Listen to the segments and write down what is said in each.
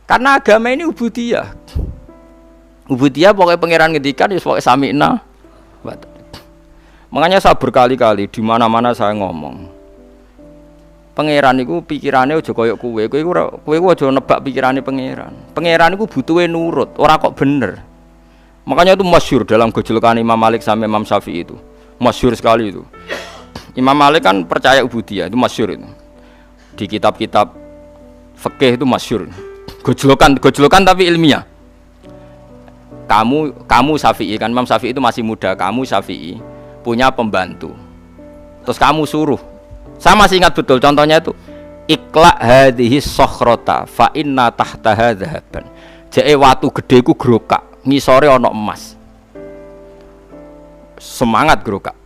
Karena agama ini ubudiyah. Ubudiyah pokoknya pangeran ngendikan ya pokoknya sami'na. Makanya saya berkali-kali di mana-mana saya ngomong. Pangeran itu pikirannya aja koyok kowe aja nebak pikirane pangeran. Pangeran itu butuhe nurut, ora kok bener. Makanya itu masyhur dalam gejolokan Imam Malik sama Imam Syafi'i itu. Masyhur sekali itu. Imam Malik kan percaya ubudiyah, itu masyhur itu. Di kitab-kitab fikih itu masyhur. Gejolokan tapi ilmiah. Kamu Syafi'i kan, Imam Syafi'i itu masih muda, kamu Syafi'i punya pembantu. Terus kamu suruh. Saya masih ingat betul contohnya itu. Ikla hadhihi sokhrota fa inna tahtaha dhahaban. Jeke watu gede ku grokak, ngisore ana emas. Semangat grokak.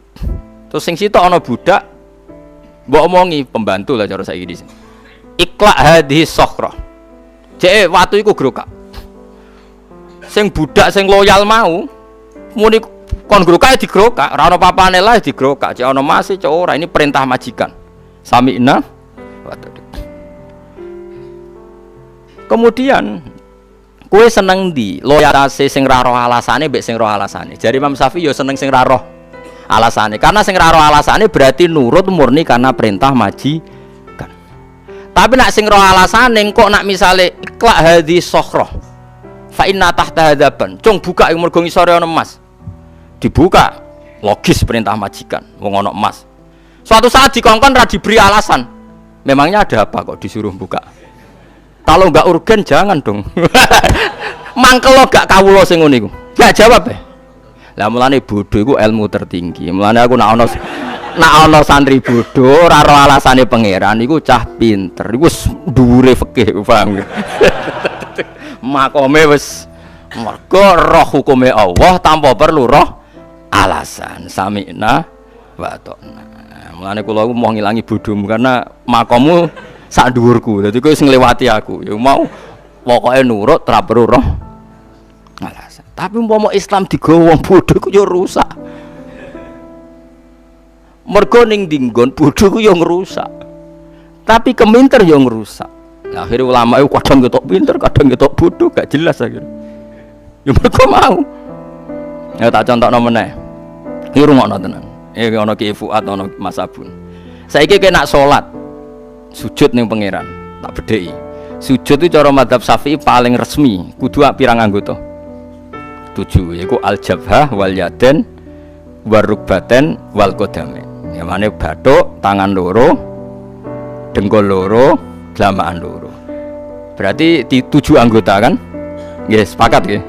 Terus sing sitok ana budak mbok omongi pembantu lah cara saiki di sini. Ikla hadhihi sokhra. Jeke watu iku grokak. Sing budak sing loyal mau muni kon grokake digrokak, ora ana papane lah digrokak, cek ana emas cek ora, ini perintah majikan. Sami'na. Kemudian kowe seneng ndi? Loyalitas sing ra roh alasane mbek sing roh alasane. Jare Imam Syafi'i ya seneng sing ra roh alasane. Karena sing ra roh alasane berarti nurut murni karena perintah majikan. Tapi nak sing roh alasane kok nak misale iklak hadhi sokhroh fa inna tahta hadaban. Cung buka yang mergo ngisore ana emas. Dibuka. Logis perintah majikan. Wong ana emas. Suatu saat dikongkon ra diberi alasan. Memangnya ada apa kok disuruh buka? Kalau enggak urgen jangan dong. Mangkel gak kawula sing ngene iku. Gak jawab ya. Lah mulane bodho iku ilmu tertinggi. Mulane aku nak ana santri bodho ora ro alasane pangeran iku cah pinter. Iku wis dhuwure fikih, paham. Makome wis mergo roh hukume Allah tanpa perlu roh alasan. Sami'na wa ta'na. Mulane kula mau ngilangi bodhomu karena makommu sak dhuwurku. Dadi kowe sing ngliwati aku. Ya mau pokoke nurut ora perlu roh alasan. Tapi umpama Islam digawa wong bodho iku ya rusak. Mergo ning dinggon bodho iku ya ngrusak. Tapi keminter ya ngrusak. Nah, akhirnya ulama itu kadang ketok pinter, kadang ketok bodoh, gak jelas akhirnya. Ya mereka mau. Ya tak contohno meneh. Iki rungokno tenan. Iki ana Ki Fuad, ana Mas Abun. Saiki kena salat sujud ning pangeran, tak bedheki. Sujud itu cara mazhab Syafi'i paling resmi, kudu pirang anggota? 7, yaiku al-jabhah wal yaden warukbaten wal qadamain. Ya mane bathuk, tangan loro, dengkul loro, dlamaan loro. Berarti di 7 anggota kan? Nggih, sepakat nggih.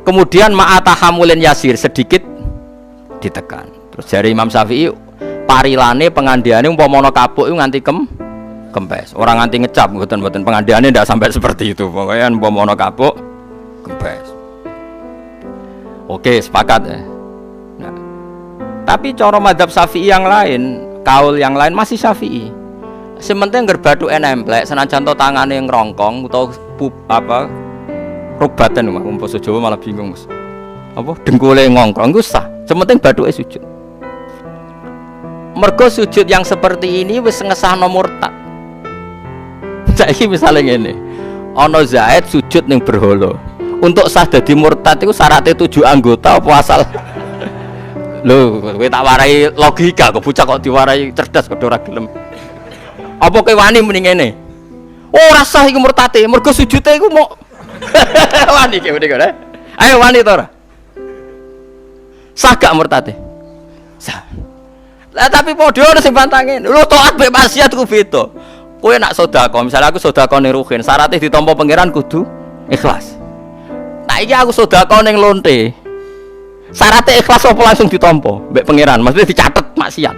Kemudian ma'atahamulin yasir, sedikit ditekan. Terus dari Imam Syafi'i parilane pengandiane umpama ana kapuk iku nganti kempes. Orang nganti ngecap mboten pengandiane ndak sampai seperti itu. Pokoknya umpama ana kapuk kempes. Oke, sepakat ya. Nah, tapi cara mazhab Syafi'i yang lain, kaul yang lain masih Syafi'i. Sementing gerbatu enemplek senajan to tangane ngrongkong utawa apa rukbatan mah wong basa Jawa malah bingung Mas. Apa dengkule ngongkong iku sah. Sementing bathuke sujud. Mergo sujud yang seperti ini wis ngesahno murtad. Saiki misale ngene. Ana Zaid sujud ning berhala. Untuk sah dadi murtad iku syaratnya 7 anggota apa asal? Lho, kowe tak warai logika kok bocah kok diwarai cerdas kok ora gelem. Apa kowe wani muni ngene? Ora sah iku murtate, mergo sujude iku mau wani kowe ngene. Ayo wani to ora? Sah gak murtate? Sah. Lah tapi padha sing bantange. Lho taat mek maksiat ku beda. Kowe nak sedekah, misalnya aku sedekah ning ruhin, syaratnya ditampa pangeran kudu ikhlas. Nah iki aku sedekah ning lonte. Syaratnya ikhlas apa langsung ditampa mek pangeran? Maksudnya dicatet maksiat.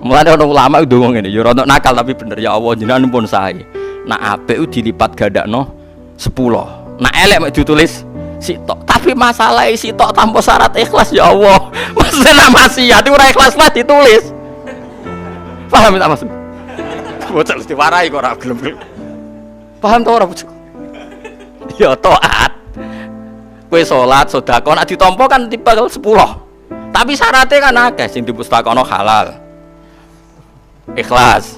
Mulane ana ulama ndonga ngene, ya ora nakal tapi bener ya Allah jenengan pun sae. Nak apik ku dilipat gandakno 10. Nak elek mek ditulis sitok. Tapi masalah sitok tanpa syarat ikhlas ya Allah. Maksudnya maksiat ora ikhlas lah ditulis. Paham tak maksud? Bocah mesti warai kok ora gelem. Paham ta ora bocah? Ya taat. Kowe salat, sedekah nek ditampa kan tipe 10. Tapi syaratnya kan akeh sing dipustakono halal. Ikhlas.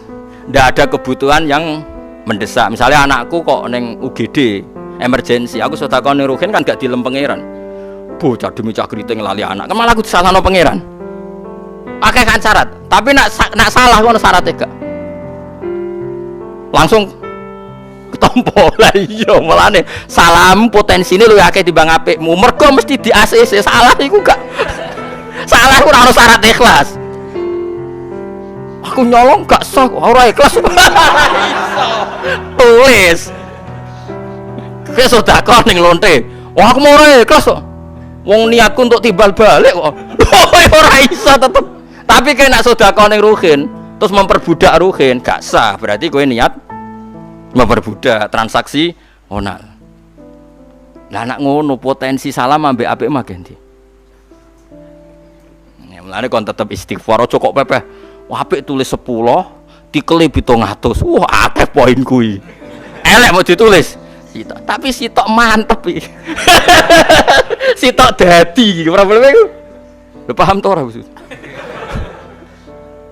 Ndak ada kebutuhan yang mendesak. Misalnya anakku kok neng UGD emergensi, aku sedekah ning Ruhin kan gak dilem pangeran. Bocah demi cah kriting lali anak, kan malah aku disalahno pangeran. Pakai kan syarat, tapi nak salah ngono syaratnya gak. Langsung ketompo lah iya mulane salam potensine luwih akeh timbang apikmu. Mergo mesti di ACC salah iku gak. Salah ora ono syarat ikhlas. Aku nyolong gak sah, ora ikhlas. Tulis. Ke sedekah ning lonte. Wah aku mau ora ikhlas kok. Wong niatku untuk timbal balik kok. Ora iso tetep. Tapi kena sedekah ning Ruhin, terus memperbudak Ruhin, gak sah. Berarti kowe niat memperbudak transaksi onal. Lah anak ngono potensi salah ambek apik mah ganti. Ya mulane kon tetep istighfar aja kok pepeh. Wah apik tulis 10, dikeli 700. Wah akeh poin kuwi. Elek mau ditulis. Sitok, tapi sitok mantep iki. Sitok dadi, probleme iku. Lho paham to ora, Bos?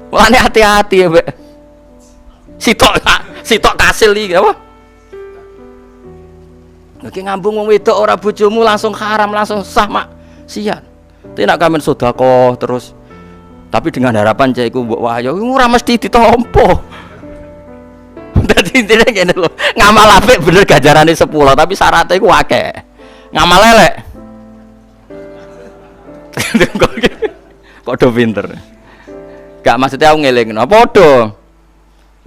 Mulane hati-hati ya, Mbak. Sitok kasil iki apa? Lagi ngambung wong wedok ora bojomu langsung haram, langsung sah mak. Sian. Tidak kamen sedekah terus. Tapi dengan harapan cah iku mbok wahyo ora mesti ditampa. Dadi intine ngene lho. Ngamal apik bener gajarane 10, tapi syaratnya iku akeh. Ngamal elek. Kok do pinter. Gak maksudnya aku ngelingno. Padha.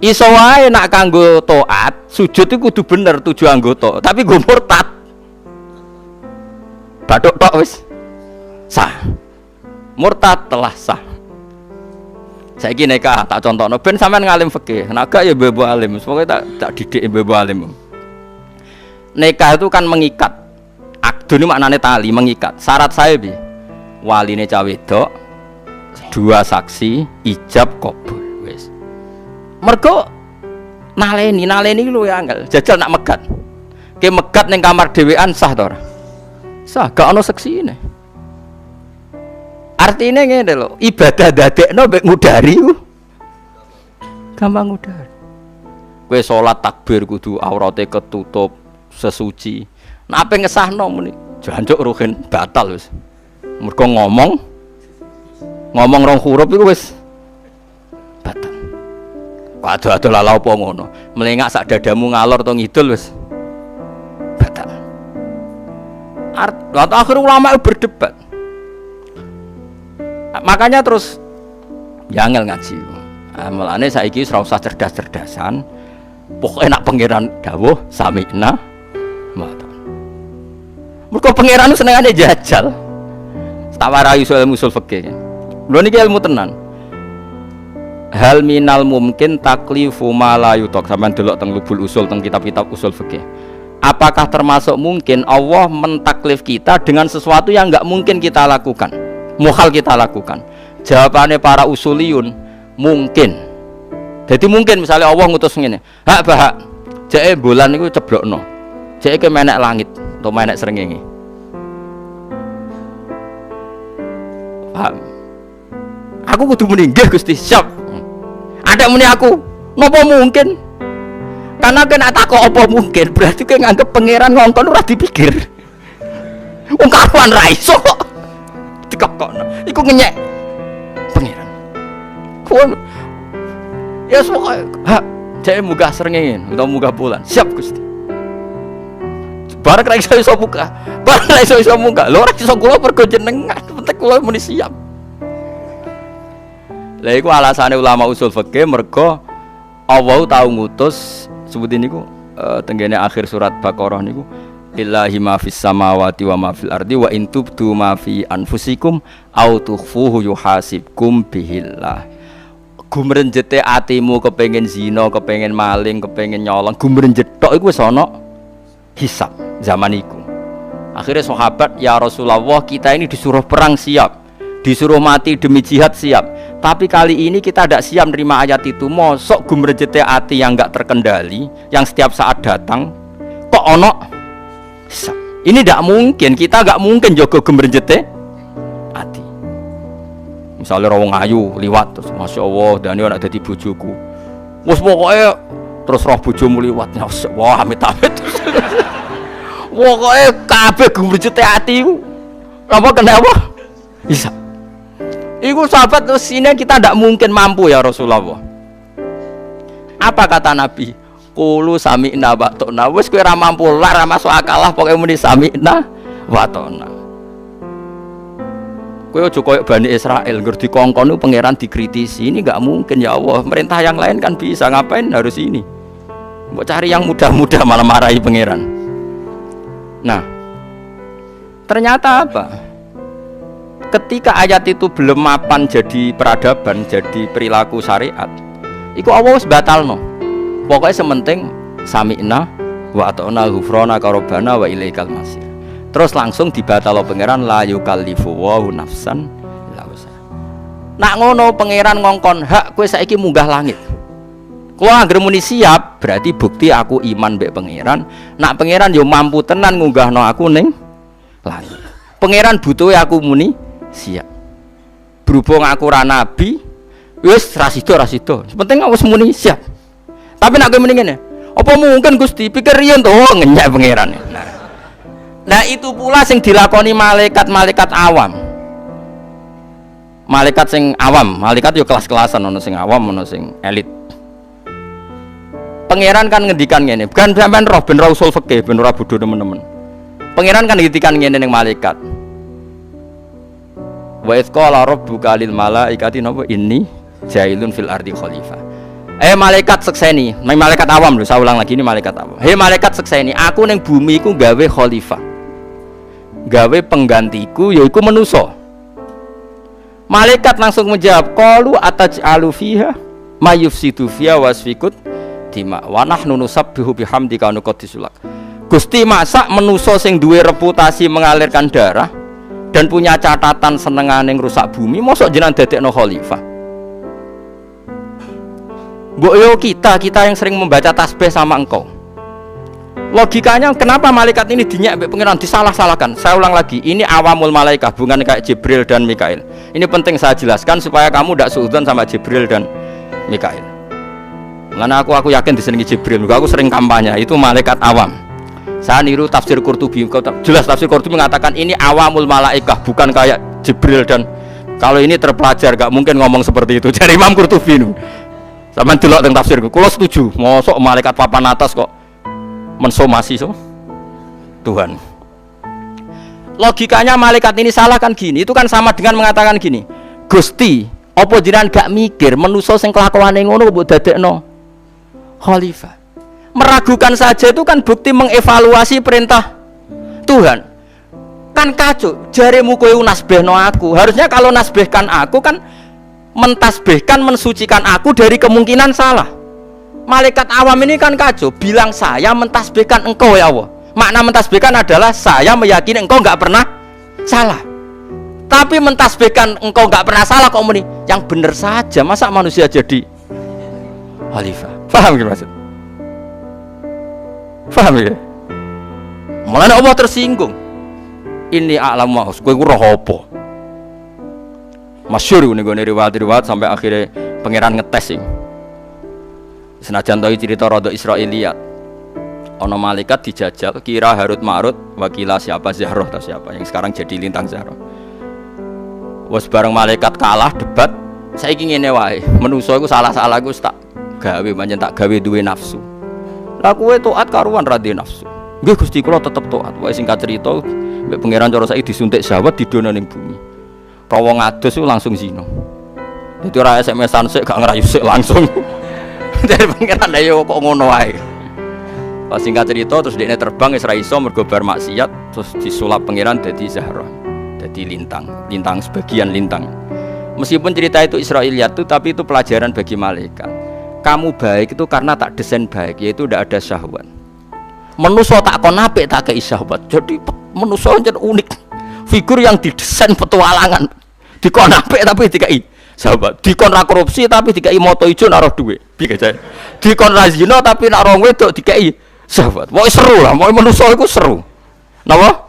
Iso wae nak kanggo taat, sujud iku kudu bener 7 anggota, tapi nggo murtad. Bathuk tok wis sah. Murtad telah sah. Saiki nikah tak contohno ben sampean ngalim fikih. Nek gak ya mbebo alim, pokoke tak didik mbebo alim. Nikah itu kan mengikat. Akdun ini maknane tali, mengikat. Syarat saya piye? Waline cah wedok, 2 saksi, ijab kabul. Wis. Mergo naleni luwih angel. Jajal nak megat. Ki megat ning kamar dhewean sah to ora? Sah, gak ono seksine. Artinya ngene lho, ibadah dadekno mek ngudari ku. Gampang ngudari. Kowe salat takbir kudu aurate ketutup, sesuci. Nek ape ngesahno muni, jancuk Ruhin batal wis. Mergo ngomong rong huruf iku wis batal. Ado-ado lala apa ngono. Melengak sak dadamu ngalor to ngidul wis batal. Akhir ulama berdebat. Makanya terus ya angel ngaji. Mulane saiki ora usah cerdas-cerdasan. Pokoke nak pangeran dawuh sami'na wa ta'ana. Mergo pangeran senengane jajal. Tawarai usul fikih. Lho niki ilmu tenan. Hal minal mungkin taklifu ma la yutok. Sampeyan delok teng lubul usul teng kitab-kitab usul fikih. Apakah termasuk mungkin Allah mentaklif kita dengan sesuatu yang enggak mungkin kita lakukan? Mukhal kita lakukan. Jawabannya para usuliyun mungkin. Jadi mungkin misalnya Allah ngutus ngene, hak bahak jeke bulan niku ceblokno. Jeke menek langit atau menek srengenge. Paham? Aku kudu muni nggih Gusti, siap. Ada muni aku, napa mungkin? Karena kena takok apa mungkin, berarti kowe nganggep pangeran nonton ora dipikir. Wong karuan ra iso kok. Dikokno. Iku ngenyek pangeran. Kuwi ya sok ha jek munggah srengenge utawa munggah bulan. Siap Gusti. Bareng ra iso buka. Bareng ra iso munggah. Lho ora iso kula pergo jenengan, penting kula muni siap. Lah iku alasane ulama usul fikih mergo Allah tau ngutus sebutin niku tenggene akhir surat Baqarah niku lillahi ma fis samawati wa ma fil ardi wa in tubdu ma fi anfusikum au tukhfuhu yuhasibkum bihillah. Gumrenjete atimu kepengin zina, kepengin maling, kepengin nyolong, gumrenjet tok iku wis ana hisab zaman iku. Akhirnya sahabat, ya Rasulullah, kita ini disuruh perang siap, disuruh mati demi jihad siap. Tapi kali ini kita tidak siap menerima ayat itu. Mosok gumrejete ati yang enggak terkendali, yang setiap saat datang, kok ono hisab. Ini tidak mungkin, kita enggak mungkin jaga gumrejete ati. Misalnya rawang ayu liwat terus, masya Allah, dan ini ada di bojoku. Wes pokoknya terus roh bojomu liwat nyos. Wah, amit-amit. Pokoke kabeh gumrujute atiku. Apa kenapa? Bisa. Iku sahabat terus sini kita tidak mungkin mampu ya Rasulullah. Apa kata Nabi? Qulu sami'na wa ta'na. Wis kowe ora mampu ora masuk akal lah pokoke muni sami'na wa ta'na. Kowe aja koyo Bani Israil ngger dikongkon niku pangeran dikritisi. Ini enggak mungkin ya Allah. Merintah yang lain kan bisa, ngapain harus ini? Mbok cari yang mudah-mudah malah marahi pangeran. Nah, ternyata apa? Ketika ayat itu belum mapan jadi peradaban, jadi perilaku syariat, iku Allah wis batalno. Pokoknya sementing sami'na wa ata'na ghufrana karobana wa ilaikal masir. Terus langsung dibatalo pangeran la yukallifu wa nafsan illa wus'aha. Nak ngono pangeran ngongkon hak kowe saiki munggah langit. Kowe anggere muni siap, berarti bukti aku iman mbek pangeran. Nak pangeran yo mampu tenan ngunggahno aku ning langit. Pangeran butuhe aku muni siap. Berhubung aku ora nabi, wis ra sida. Penting aku wis muni siap. Tapi nak kowe muni ngene, apa mungkin Gusti pikir riyen to ngenyek pangeran. Nah itu pula sing dilakoni malaikat-malaikat awam. Malaikat sing awam, malaikat yo kelas-kelasan, ono sing awam, ono sing elit. Pangeran kan ngendikan ngene, bukan sampean roh ben usul fikih, ben ora bodho teman-teman. Pangeran kan ngendikan ngene ning malaikat. Wa idz qala rabbuka lil malaikati napa inni jailun fil ardi khalifah. Malaikat sekseni, malaikat awam lho, saya ulang lagi ini malaikat awam. Malaikat sekseni, aku ning bumi iku gawe khalifah. Gawe penggantiku yaiku manusa. Malaikat langsung menjawab, qalu ataj'alu fiha mayufsidu fiha wasfikut dima wa nahnu nusabbihu bihamdika wa nuqaddisu lak. Gusti masak manusa sing duwe reputasi mengalirkan darah dan punya catatan senengane ngrusak bumi, mosok jenengan dadekno khalifah. Mbok yo kita yang sering membaca tasbih sama engkau. Logikanya kenapa malaikat ini dinyak mbek pangeran disalah-salahkan? Saya ulang lagi, ini awamul malaikat, bukan kayak Jibril dan Mikail. Ini penting saya jelaskan supaya kamu tidak suudzon sama Jibril dan Mikail. Karena aku yakin disenengi Jibril, aku sering kampanye, itu malaikat awam. Saya niru tafsir Qurtubi, jelas tafsir Qurtubi mengatakan ini awamul malaikah, bukan kayak Jibril dan kalau ini terpelajar, gak mungkin ngomong seperti itu. Dari Imam Qurtubi itu. Sama delok teng tafsirku, kula setuju. Mosok malaikat papan atas kok mensomasi so Tuhan. Logikanya malaikat ini salah kan gini, itu kan sama dengan mengatakan gini, Gusti, apa jenengan gak mikir manusa sing kelakuane ngono mbok dadekno khalifah? Meragukan saja itu kan bukti mengevaluasi perintah Tuhan. Kan kacau, jarimu kowe nasbihno aku. Harusnya kalau nasbihkan aku kan mentasbihkan, mensucikan aku dari kemungkinan salah. Malaikat awam ini kan kacau, bilang saya mentasbihkan engkau ya Allah. Makna mentasbihkan adalah saya meyakini engkau nggak pernah salah. Tapi mentasbihkan engkau nggak pernah salah kok muni yang benar saja, masa manusia jadi khalifah? Paham gitu maksud? Paham ya? Malah Allah tersinggung. Ini alam maus, kowe ora apa? Masyhur ning gone riwayat sampai akhirnya pangeran ngetes sih. Senajan tahu cerita rada Israiliyat. Ana malaikat dijajal kira Harut Marut wakila siapa Zahroh atau siapa yang sekarang jadi lintang Zahroh. Wes bareng malaikat kalah debat, saiki ngene wae. Menungso iku salah-salah iku tak gawe pancen tak gawe duwe nafsu. Lah kowe taat karuan ra duwe nafsu. Nggih Gusti kula tetep taat. Wae singkat cerita mbek pangeran cara saiki disuntik syahwat didono ning bumi. Prawa ngadus iku langsung zina. Dadi ora SMS-an sik gak ngerayu sik langsung. Dari pangeran ayo kok ngono wae. Pas singkat cerita terus dekne terbang wis ra iso mergo bar maksiat terus disulap pangeran dadi Zahra. Dadi lintang sebagian lintang. Meskipun cerita itu Israiliyat itu tapi itu pelajaran bagi malaikat. Kamu baik itu karena tak desain baik, yaitu tidak ada syahwat. Manusia tak kon apik tak kei syahwat. Jadi manusia jan unik. Figur yang didesain petualangan. Dikon apik tapi dikai sahabat, dikon ra korupsi tapi dikai moto ijo naruh duit. Piye jae. Dikon ra zina tapi nak rong wedok dikai sahabat. Pokoke seru lah, pokoke manusa iku seru. Napa?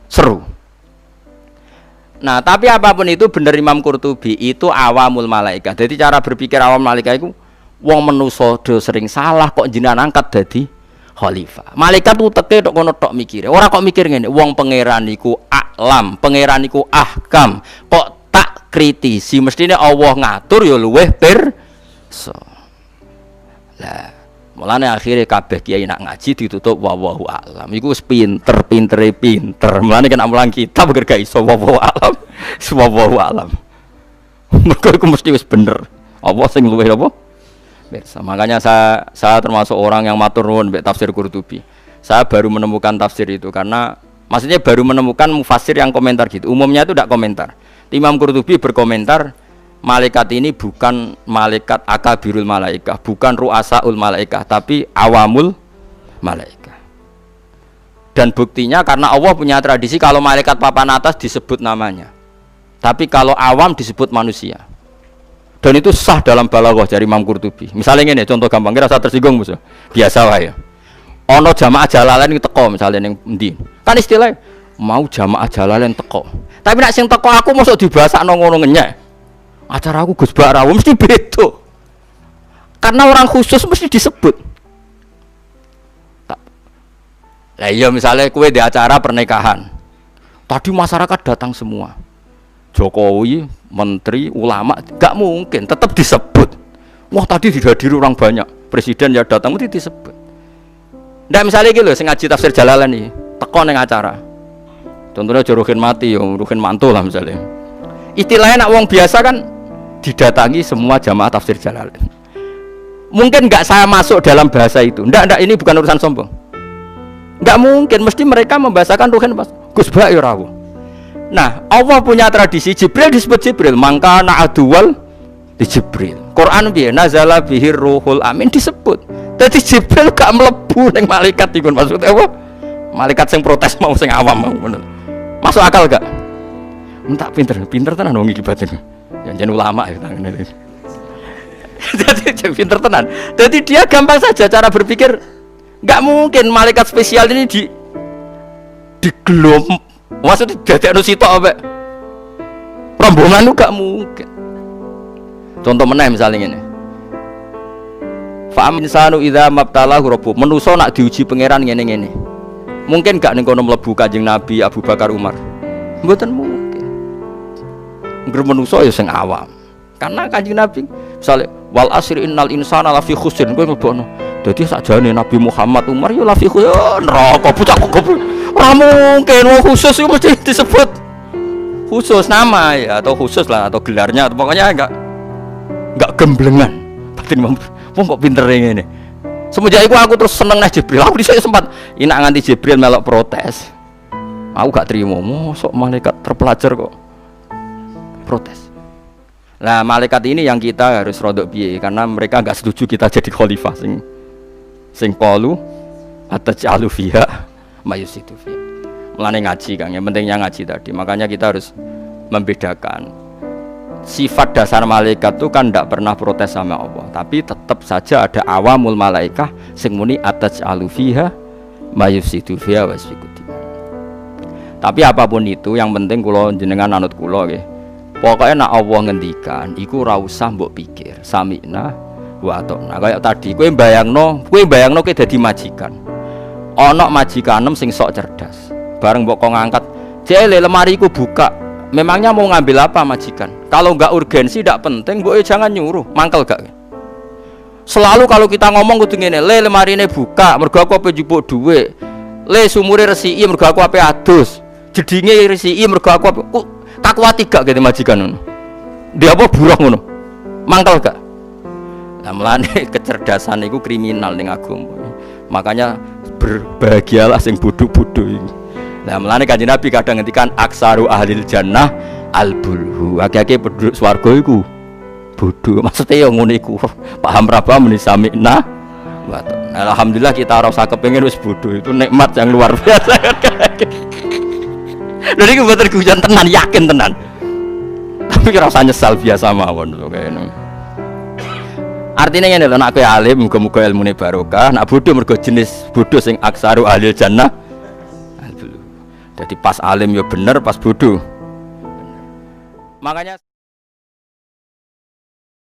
Seru. Nah, tapi apapun itu bener Imam Qurtubi itu awamul malaikat. Jadi cara berpikir awam malaikat itu Wong manusa do sering salah kok jenengan angkat dadi khalifah. Malaikat uteke tok ngono tok mikire. Ora kok mikir ngene, wong pangeran niku alam, pangeran niku ahkam. Kok tak kritisi, mestine Allah ngatur ya luweh pirsa. Lah, mulane akhire kabeh kiai nak ngaji ditutup wallahu alam. Iku wis pinter. Mulane kena mulang kitab agar gak iso wallahu alam. Wallahu alam. Mergo iku mesti wis bener. Allah sing luweh apa? Biasa. Makanya saya termasuk orang yang matur nuwun mbek tafsir Qurtubi. Saya baru menemukan tafsir itu karena maksudnya baru menemukan mufassir yang komentar gitu. Umumnya itu tidak komentar. Imam Qurtubi berkomentar, malaikat ini bukan malaikat akabirul malaikah, bukan ru'asaul malaikah, tapi awamul malaikah. Dan buktinya karena Allah punya tradisi kalau malaikat papan atas disebut namanya. Tapi kalau awam disebut manusia. Dan itu sah dalam balaghah dari Imam Qurtubi. Misalnya ini contoh gampang, kira saya tersinggung musuh. Biasa wae. Ono jamaah jalalan iki teko misalnya ning endi. Kan istilah mau jamaah jalalan teko. Tapi nek sing teko aku mosok dibasakno ngono ngenyek. Acara aku Gus Barawo mesti beda. Karena orang khusus mesti disebut. Lah iya misalnya kue di acara pernikahan. Tadi masyarakat datang semua. Jokowi, menteri, ulama, gak mungkin, tetap disebut. Wah tadi dihadiri orang banyak, presiden ya datang, mesti disebut. Nggak misalnya gitu, saya ngaji tafsir Jalalan nih, teko neng acara. Contohnya Ruhin mati, Ruhin mantul lah misalnya. Istilahnya nak wong biasa kan didatangi semua jamaah tafsir Jalalan. Mungkin nggak saya masuk dalam bahasa itu. Nggak, ini bukan urusan sombong. Nggak mungkin, mesti mereka membahasakan Ruhin pas Gus Ba ya rawu. Nah, Allah punya tradisi Jibril disebut Jibril, mangka na'aduwal di Jibril. Quran biye nazala bihir ruhul amin disebut. Jadi Jibril gak mlebu ning malaikat iku maksudnya apa? Malaikat sing protes mau sing awam mau bener. Masuk akal gak? Entak pinter tenan wong iki batin. Jangan ulama ya tangane. Jadi pinter tenan. Jadi dia gampang saja cara berpikir. Gak mungkin malaikat spesial ini di gelom. Maksudnya dadekno sitok apa? Rombongan itu gak mungkin. Contoh meneh misalnya ini. Fa insanu idza mabtalahu rabbuh. Manusa nak diuji pangeran ngene-ngene. Mungkin gak ning kono mlebu Kanjeng Nabi Abu Bakar Umar. Mboten mungkin. Ngger manusa ya sing awam. Karena Kanjeng Nabi misalnya wal asri innal insana lafi khusr kowe mlebono. Dadi sakjane Nabi Muhammad Umar ya lafi khusr neraka bocah kok. Ora mungkin wong khusus itu mesti disebut khusus nama ya atau khusus lah atau gelarnya atau pokoknya enggak gemblengan. Batin wong kok pinter ngene. Semenjak itu aku terus seneng nih Jibril. Aku dhisik sempat inak nganti Jibril melok protes. Aku gak terima, mosok malaikat terpelajar kok protes. Nah, malaikat ini yang kita harus rodok piye karena mereka enggak setuju kita jadi khalifah sing qalu atajalu fiha mayus itu ya. Mulane ngaji Kang, yang pentingnya ngaji tadi. Makanya kita harus membedakan sifat dasar malaikat itu kan tidak pernah protes sama Allah, tapi tetap saja ada awamul malaikah sing muni atajalu fiha mayus itu fiha wasfikuti. Tapi apapun itu yang penting kula jenengan anut kula nggih. Pokoknya nak Allah ngendikan iku ora usah mbok pikir. Sami'na wa ata'na. Kayak tadi kowe bayangno kowe dadi majikan. Ana majikanem sing sok cerdas. Bareng mbok kok ngangkat, "Jele lemari ku buka." Memangnya mau ngambil apa majikan? Kalau enggak urgensi, enggak penting, mbok jangan nyuruh. Mangkel gak? Selalu kalau kita ngomong kudu ngene, "Le lemarine buka, mergo aku ape njupuk dhuwit. Le sumure resiki mergo aku ape adus. Jedinge resiki mergo aku ape." Takwa tiga gitu majikan ngono. Dia apa buruh ngono? Mangkel gak? Lah mulane kecerdasan iku kriminal ning agama. Makanya berbahagialah sing bodho-bodho iki. Lah mulane Kanjeng Nabi kadang ngendikan aksaru ahlil jannah albulhu. Akeh-akeh penduduk swarga iku bodho. Maksudnya ya ngono iku. Paham ra paham meni sami'na wa ta'na. Alhamdulillah kita ora usah kepengin wis bodho. Itu nikmat yang luar biasa. Lha iki mboten guyon tenan, yakin tenan. Tapi ora usah nyesal biasa mawon kayane. Artinya ngene lho, nek kowe alim muga-muga ilmune barokah, nek bodho mergo jenis bodho sing aksaru ahlil jannah. Jadi pas alim ya bener, pas bodho. Makanya